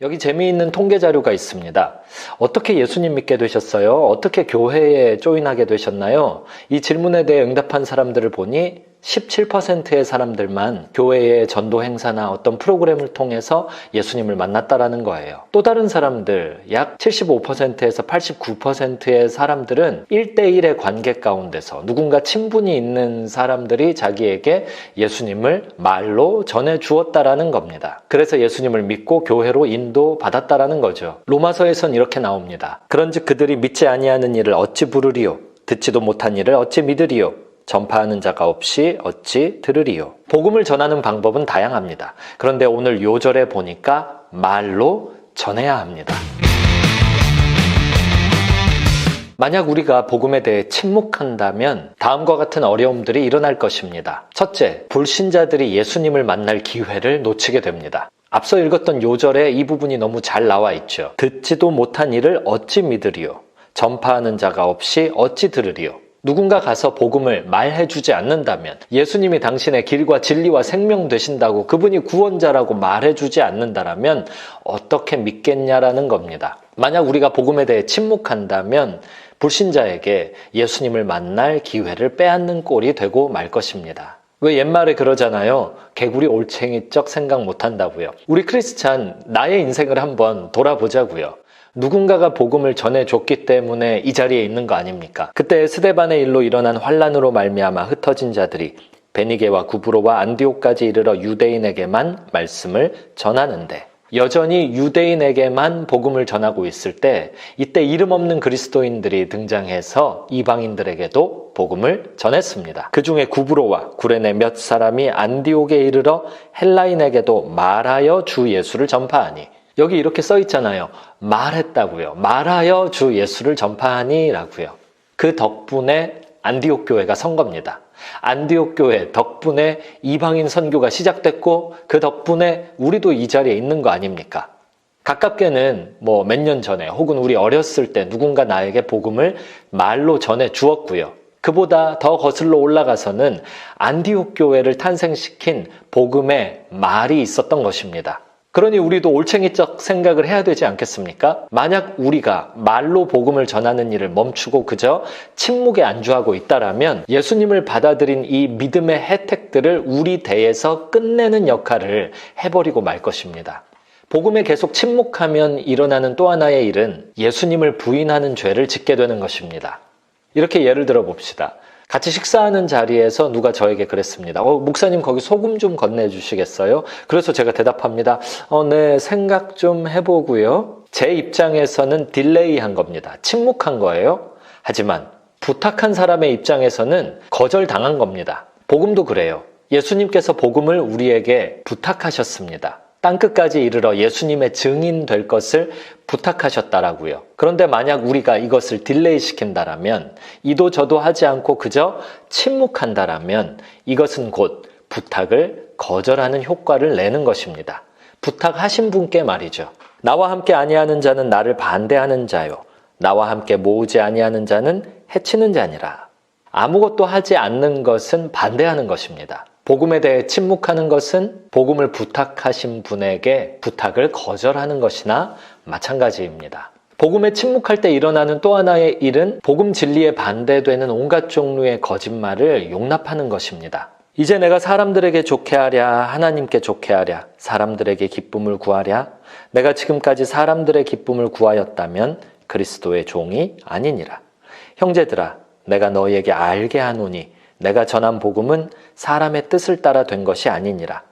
여기 재미있는 통계 자료가 있습니다. 어떻게 예수님 믿게 되셨어요? 어떻게 교회에 조인하게 되셨나요? 이 질문에 대해 응답한 사람들을 보니 17%의 사람들만 교회의 전도 행사나 어떤 프로그램을 통해서 예수님을 만났다라는 거예요. 또 다른 사람들, 약 75%에서 89%의 사람들은 1대1의 관계 가운데서 누군가 친분이 있는 사람들이 자기에게 예수님을 말로 전해 주었다라는 겁니다. 그래서 예수님을 믿고 교회로 인도받았다라는 거죠. 로마서에선 이렇게 나옵니다. 그런즉 그들이 믿지 아니하는 일을 어찌 부르리요? 듣지도 못한 일을 어찌 믿으리요? 전파하는 자가 없이 어찌 들으리요? 복음을 전하는 방법은 다양합니다. 그런데 오늘 요절에 보니까 말로 전해야 합니다. 만약 우리가 복음에 대해 침묵한다면 다음과 같은 어려움들이 일어날 것입니다. 첫째, 불신자들이 예수님을 만날 기회를 놓치게 됩니다. 앞서 읽었던 요절에 이 부분이 너무 잘 나와 있죠. 듣지도 못한 일을 어찌 믿으리요? 전파하는 자가 없이 어찌 들으리요? 누군가 가서 복음을 말해주지 않는다면, 예수님이 당신의 길과 진리와 생명 되신다고, 그분이 구원자라고 말해주지 않는다면 어떻게 믿겠냐라는 겁니다. 만약 우리가 복음에 대해 침묵한다면 불신자에게 예수님을 만날 기회를 빼앗는 꼴이 되고 말 것입니다. 왜 옛말에 그러잖아요. 개구리 올챙이적 생각 못한다고요. 우리 크리스찬, 나의 인생을 한번 돌아보자고요. 누군가가 복음을 전해줬기 때문에 이 자리에 있는 거 아닙니까? 그때 스데반의 일로 일어난 환란으로 말미암아 흩어진 자들이 베니게와 구브로와 안디옥까지 이르러 유대인에게만 말씀을 전하는데, 여전히 유대인에게만 복음을 전하고 있을 때, 이때 이름 없는 그리스도인들이 등장해서 이방인들에게도 복음을 전했습니다. 그 중에 구브로와 구레네 몇 사람이 안디옥에 이르러 헬라인에게도 말하여 주 예수를 전파하니, 여기 이렇게 써 있잖아요. 말했다고요. 말하여 주 예수를 전파하니 라고요. 그 덕분에 안디옥 교회가 선 겁니다. 안디옥 교회 덕분에 이방인 선교가 시작됐고, 그 덕분에 우리도 이 자리에 있는 거 아닙니까? 가깝게는 몇 년 전에 혹은 우리 어렸을 때 누군가 나에게 복음을 말로 전해 주었고요. 그보다 더 거슬러 올라가서는 안디옥 교회를 탄생시킨 복음의 말이 있었던 것입니다. 그러니 우리도 올챙이적 생각을 해야 되지 않겠습니까? 만약 우리가 말로 복음을 전하는 일을 멈추고 그저 침묵에 안주하고 있다라면 예수님을 받아들인 이 믿음의 혜택들을 우리 대에서 끝내는 역할을 해버리고 말 것입니다. 복음에 계속 침묵하면 일어나는 또 하나의 일은 예수님을 부인하는 죄를 짓게 되는 것입니다. 이렇게 예를 들어 봅시다. 같이 식사하는 자리에서 누가 저에게 그랬습니다. 목사님 거기 소금 좀 건네주시겠어요? 그래서 제가 대답합니다. 네, 생각 좀 해보고요. 제 입장에서는 딜레이한 겁니다. 침묵한 거예요. 하지만 부탁한 사람의 입장에서는 거절당한 겁니다. 복음도 그래요. 예수님께서 복음을 우리에게 부탁하셨습니다. 땅끝까지 이르러 예수님의 증인 될 것을 부탁하셨다라고요. 그런데 만약 우리가 이것을 딜레이 시킨다라면, 이도 저도 하지 않고 그저 침묵한다라면 이것은 곧 부탁을 거절하는 효과를 내는 것입니다. 부탁하신 분께 말이죠. 나와 함께 아니하는 자는 나를 반대하는 자요, 나와 함께 모으지 아니하는 자는 해치는 자니라. 아무것도 하지 않는 것은 반대하는 것입니다. 복음에 대해 침묵하는 것은 복음을 부탁하신 분에게 부탁을 거절하는 것이나 마찬가지입니다. 복음에 침묵할 때 일어나는 또 하나의 일은 복음 진리에 반대되는 온갖 종류의 거짓말을 용납하는 것입니다. 이제 내가 사람들에게 좋게 하랴, 하나님께 좋게 하랴, 사람들에게 기쁨을 구하랴. 내가 지금까지 사람들의 기쁨을 구하였다면 그리스도의 종이 아니니라. 형제들아, 내가 너희에게 알게 하노니 내가 전한 복음은 사람의 뜻을 따라 된 것이 아니니라.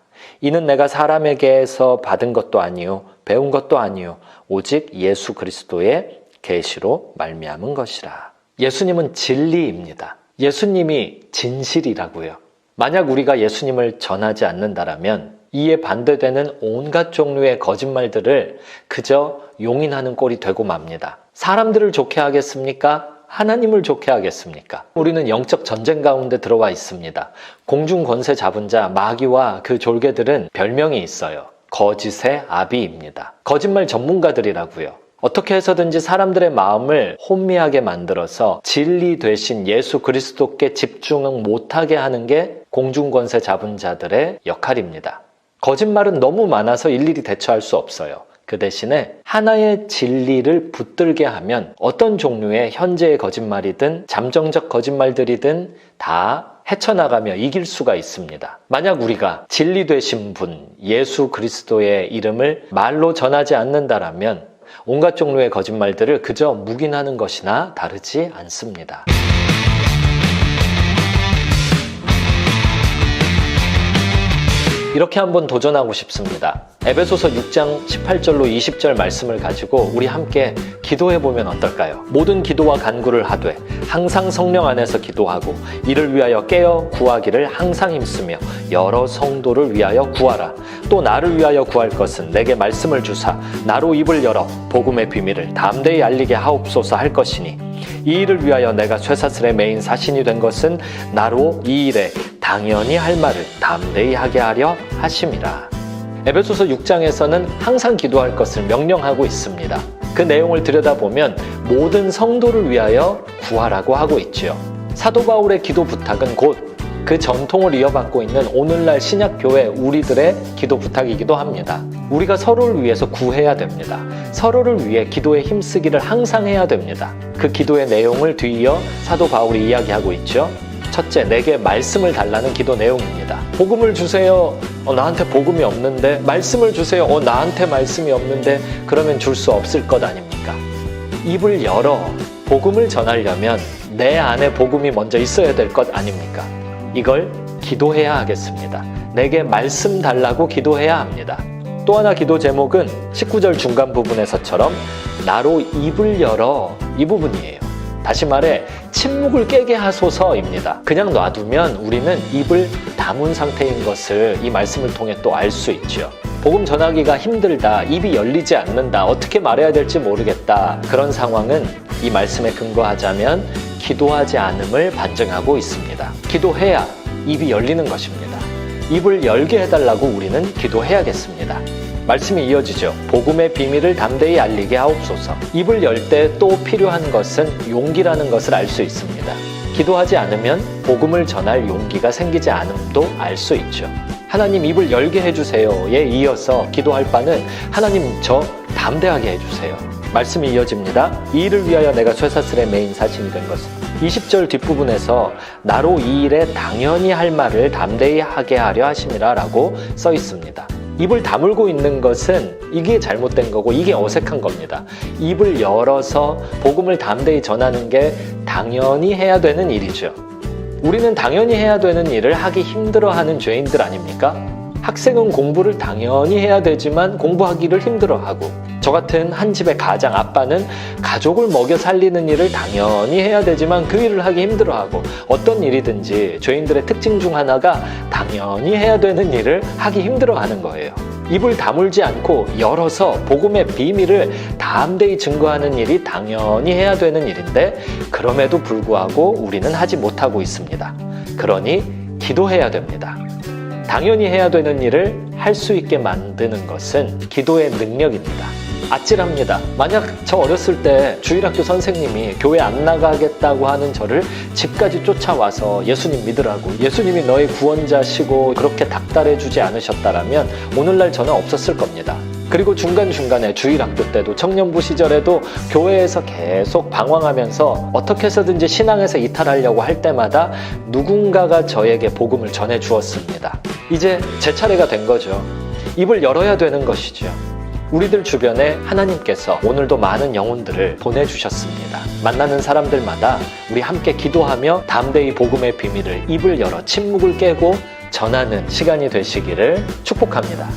이는 내가 사람에게서 받은 것도 아니요 배운 것도 아니요 오직 예수 그리스도의 계시로 말미암은 것이라. 예수님은 진리입니다. 예수님이 진실이라고요. 만약 우리가 예수님을 전하지 않는다라면 이에 반대되는 온갖 종류의 거짓말들을 그저 용인하는 꼴이 되고 맙니다. 사람들을 좋게 하겠습니까? 하나님을 좋게 하겠습니까? 우리는 영적 전쟁 가운데 들어와 있습니다. 공중 권세 잡은 자 마귀와 그 졸개들은 별명이 있어요. 거짓의 아비입니다. 거짓말 전문가들이라고요. 어떻게 해서든지 사람들의 마음을 혼미하게 만들어서 진리 되신 예수 그리스도께 집중 못하게 하는 게 공중 권세 잡은 자들의 역할입니다. 거짓말은 너무 많아서 일일이 대처할 수 없어요. 그 대신에 하나의 진리를 붙들게 하면 어떤 종류의 현재의 거짓말이든 잠정적 거짓말들이든 다 헤쳐나가며 이길 수가 있습니다. 만약 우리가 진리 되신 분 예수 그리스도의 이름을 말로 전하지 않는다라면 온갖 종류의 거짓말들을 그저 묵인하는 것이나 다르지 않습니다. 이렇게 한번 도전하고 싶습니다. 에베소서 6장 18절로 20절 말씀을 가지고 우리 함께 기도해보면 어떨까요? 모든 기도와 간구를 하되 항상 성령 안에서 기도하고 이를 위하여 깨어 구하기를 항상 힘쓰며 여러 성도를 위하여 구하라. 또 나를 위하여 구할 것은 내게 말씀을 주사 나로 입을 열어 복음의 비밀을 담대히 알리게 하옵소서 할 것이니 이 일을 위하여 내가 쇠사슬에 매인 사신이 된 것은 나로 이 일에 당연히 할 말을 담대히 하게 하려 하심이라. 에베소서 6장에서는 항상 기도할 것을 명령하고 있습니다. 그 내용을 들여다보면 모든 성도를 위하여 구하라고 하고 있지요. 사도 바울의 기도 부탁은 곧 그 전통을 이어받고 있는 오늘날 신약교회 우리들의 기도 부탁이기도 합니다. 우리가 서로를 위해서 구해야 됩니다. 서로를 위해 기도에 힘쓰기를 항상 해야 됩니다. 그 기도의 내용을 뒤이어 사도 바울이 이야기하고 있죠. 첫째, 내게 말씀을 달라는 기도 내용입니다. 복음을 주세요. 나한테 복음이 없는데. 말씀을 주세요. 나한테 말씀이 없는데. 그러면 줄 수 없을 것 아닙니까? 입을 열어 복음을 전하려면 내 안에 복음이 먼저 있어야 될 것 아닙니까? 이걸 기도해야 하겠습니다. 내게 말씀 달라고 기도해야 합니다. 또 하나 기도 제목은 19절 중간 부분에서처럼 나로 입을 열어 이 부분이에요. 다시 말해 침묵을 깨게 하소서입니다. 그냥 놔두면 우리는 입을 다문 상태인 것을 이 말씀을 통해 또 알 수 있죠. 복음 전하기가 힘들다, 입이 열리지 않는다, 어떻게 말해야 될지 모르겠다. 그런 상황은 이 말씀에 근거하자면 기도하지 않음을 반증하고 있습니다. 기도해야 입이 열리는 것입니다. 입을 열게 해달라고 우리는 기도해야겠습니다. 말씀이 이어지죠. 복음의 비밀을 담대히 알리게 하옵소서. 입을 열 때 또 필요한 것은 용기라는 것을 알 수 있습니다. 기도하지 않으면 복음을 전할 용기가 생기지 않음도 알 수 있죠. 하나님 입을 열게 해주세요에 이어서 기도할 바는 하나님 저 담대하게 해주세요. 말씀이 이어집니다. 이 일을 위하여 내가 쇠사슬에 매인 사신이 된 것은 20절 뒷부분에서 나로 이 일에 당연히 할 말을 담대히 하게 하려 하심이라 라고 써 있습니다. 입을 다물고 있는 것은 이게 잘못된 거고 이게 어색한 겁니다. 입을 열어서 복음을 담대히 전하는 게 당연히 해야 되는 일이죠. 우리는 당연히 해야 되는 일을 하기 힘들어하는 죄인들 아닙니까? 학생은 공부를 당연히 해야 되지만 공부하기를 힘들어하고 저 같은 한 집의 가장 아빠는 가족을 먹여 살리는 일을 당연히 해야 되지만 그 일을 하기 힘들어하고 어떤 일이든지 죄인들의 특징 중 하나가 당연히 해야 되는 일을 하기 힘들어하는 거예요. 입을 다물지 않고 열어서 복음의 비밀을 담대히 증거하는 일이 당연히 해야 되는 일인데 그럼에도 불구하고 우리는 하지 못하고 있습니다. 그러니 기도해야 됩니다. 당연히 해야 되는 일을 할 수 있게 만드는 것은 기도의 능력입니다. 아찔합니다. 만약 저 어렸을 때 주일학교 선생님이 교회 안 나가겠다고 하는 저를 집까지 쫓아와서 예수님 믿으라고 예수님이 너의 구원자시고 그렇게 닥달해주지 않으셨다라면 오늘날 저는 없었을 겁니다. 그리고 중간중간에 주일학교 때도 청년부 시절에도 교회에서 계속 방황하면서 어떻게 해서든지 신앙에서 이탈하려고 할 때마다 누군가가 저에게 복음을 전해 주었습니다. 이제 제 차례가 된 거죠. 입을 열어야 되는 것이죠. 우리들 주변에 하나님께서 오늘도 많은 영혼들을 보내주셨습니다. 만나는 사람들마다 우리 함께 기도하며 담대히 복음의 비밀을 입을 열어 침묵을 깨고 전하는 시간이 되시기를 축복합니다.